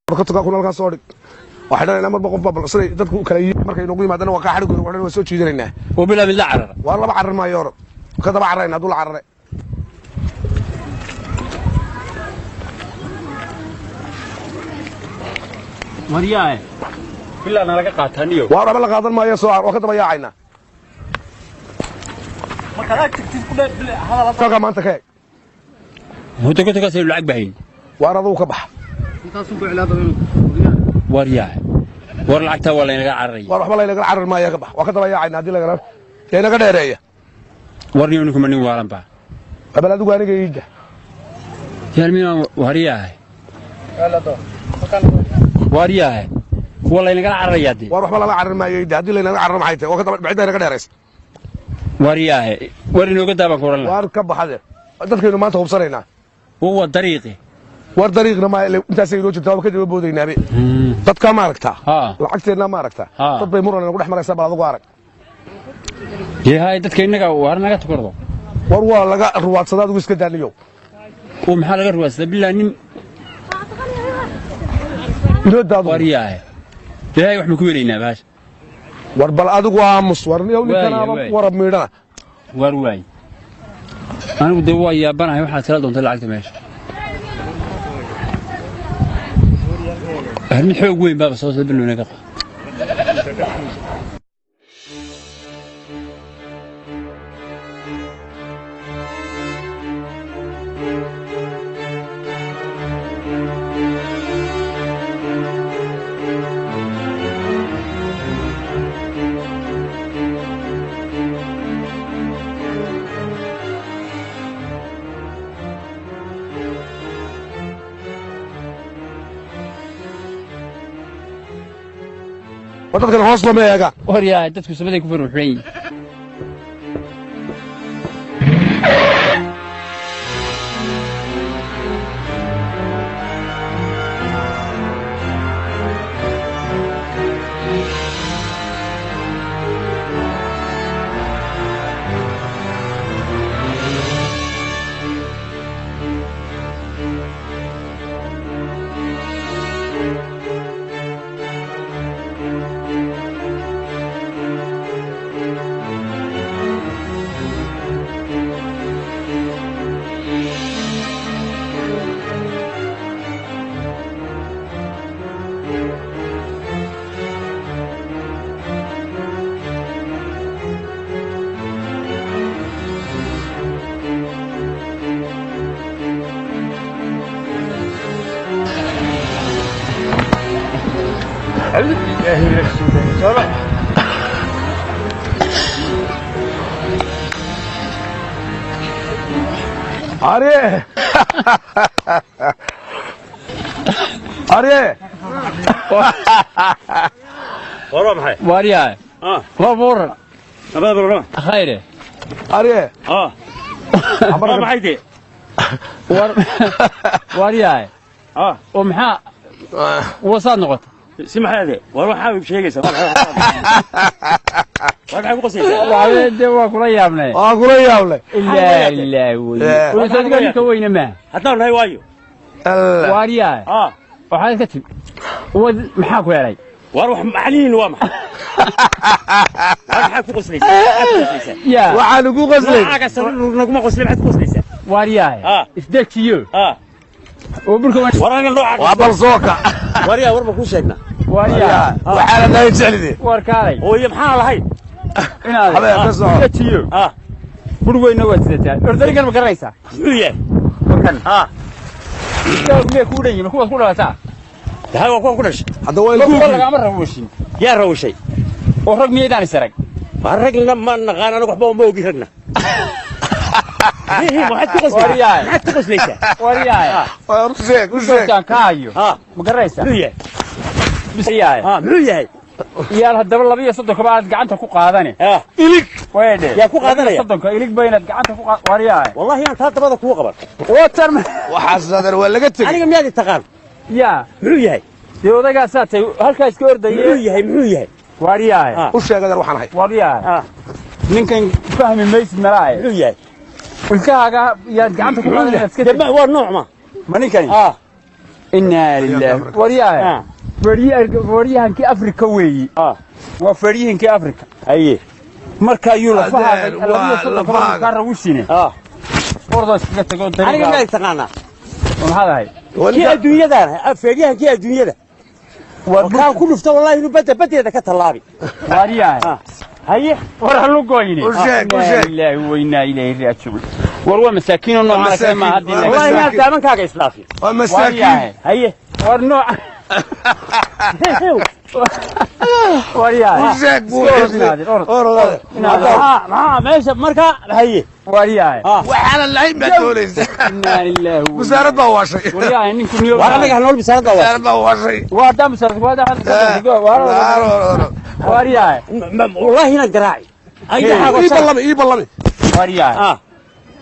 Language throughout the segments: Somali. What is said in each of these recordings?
marka kuna halka soo dhig waxaan inaan marba qof balsay dadku kala markay nagu yimaadana waa ka xarigo waxaan soo jiidanayna oo bilaa mid la carar waa laba carar ma yoor ka daba carayna dul carare mariyaa bilaa nalaga qaataniyo waa raba la qaadan maayo soo waa ka daba yaacayna marka aad tigtid ku hadal ka maanta kee mudo ka tagay lacag bahayn waa raduu ka bax intaas ku cilaadada wariyaa war lacagta wala inaga cararay war waxba la inaga carar maayo ka bax waa ka daba yaacayna hadii laga inaga dheereeya warniyo ninku manin waalan ba qabal adigu aniga iida yaalmiina wariyaa wariyaa wala inaga cararayaade war waxba la carar maayo iida hadii la inaga carar maxay tahay waa ka daba bacida inaga dheeraysa wariyaa war inooga daaban koran war ka baxade dadkeenu maanta hubsanaynaa waa dariiqi war dariiqna ma intaas ay loo jirtaa ka daba boodaynaaba dadka ma aragta lacagteena ma aragta dad bay muran ugu dhaxmaraysa bal adigu arag yahay dadka inaga war naga tukordo war waa laga ruwaadsadaad ugu iska daaniyo oo maxaa laga ruwaasada bilaa nin ilo daado war yahay yahay wax ma ku weleynaa baash war bal adigu aamus war niyow ninkana warab miidhana war waay anigu de waa yaabanahay waxaad kala doontay lacagta meesha arrin xoog weyn baa soo soo bilowna ka wadadkan hoos lama eega war yahay dadku sabaday ku farxeen Arye! Arye! والله محي واريا وابور ابا برا خيره Arye! ما محيدي واريا ومحا وصاد نقط سمح هذه والله حابب شيء waxay ku qosaysaa waa deewa kula yaabnay kula yaabnay ilaa wuu sadaqada ka weyna ma hadaan hay waayo wariya waxa ka tib wad maxaa ku yeelay war wax macniin waa maxay waxa ku qoslaysaa ya waxa lagu qoslay waxa ka naguma qoslay maxaad ku qoslaysaa wariya isdeejiyo oo burka waraanga loo caqo waa bal sooka wariya warba ku sheegna wariya waxa la jeclide war kaalay oo maxaa lahayd inaad ka soo isdeejiyo burweyna waa sidataa ordarigan ma garanaysaa miye kan me ku dhan yihiin kuwaas ku dhalataa taa waa kuwan ku dhashay hadda waa ku laga amar rawshin yaa rawshay oo rag miidaan isarag ragna ma naqaan anagu waxba ma ogi ragna waxaad ku qoslaysaa maxaad ku qoslaysaa wariyaa usheeg kaayo ma garanaysaa miye bisayay muxuu yahay yaal hadaba 230 baad gacanta ku qaadane ilig weede yaa ku qaadanaya 30 ilig bayna gacanta ku wariyaa wallahi aan taa dabada ku qaban watar waxa sadar waa laga tagay aniga miyaad taqaan yaa muxuu yahay yoodaga saatay halka iska ordayay muxuu yahay wariyaa u sheegada waxaan ahay wariyaa ninkan fahmi maysid maraay muxuu yahay ilkaaga yaad gacanta ku qaadaysaa iska waa nooc ma ninkani إنا لله ورياه ورياه كي أفريقيا وي وفريهن كي أفريقيا أيه مركا يولا فها الفها كارا وشينه برضه تقول طريقة أنا ما يتقانا هذا هاي كي الدنيا ده فريهن كي الدنيا ده وكان كله فتح والله إنه بدأ هذا كتلابي ورياه هيه ورهلو قويني الله وإنا إليه راجعون وروا مساكين إنه ما هذه والله ما دامن كاك إسلافي مساكين هيه ورنوع ورياه ما ماشي مركا هيه ورياه وحنا اللعين بدوليس إنا لله وزارة ضواشي ورياه إنكم يوم وأنا كان نقول بسرعة وزارة ضواشي وادم مسرد ورياه والله هنا القراعي أي حاجة يبلمي ورياه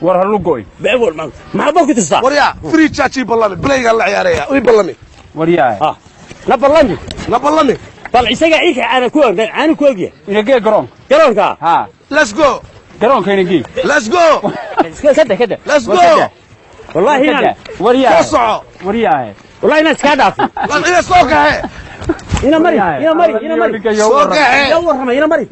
ورهلو قوي بقول ما بقول تستا وريا فري تشاتشي بلمي بلاي قال عياريا ويبلمي ورياه لا بلنجي طلع يسقى عيك أنا كوجي ينجي قرون كا ها ليتس جو قرون كينجي ليتس جو كده ليتس جو والله هنا ورياه والله ناس كادافي لا هنا سوق هي هنا مري سوق هي يلا رمى هنا مري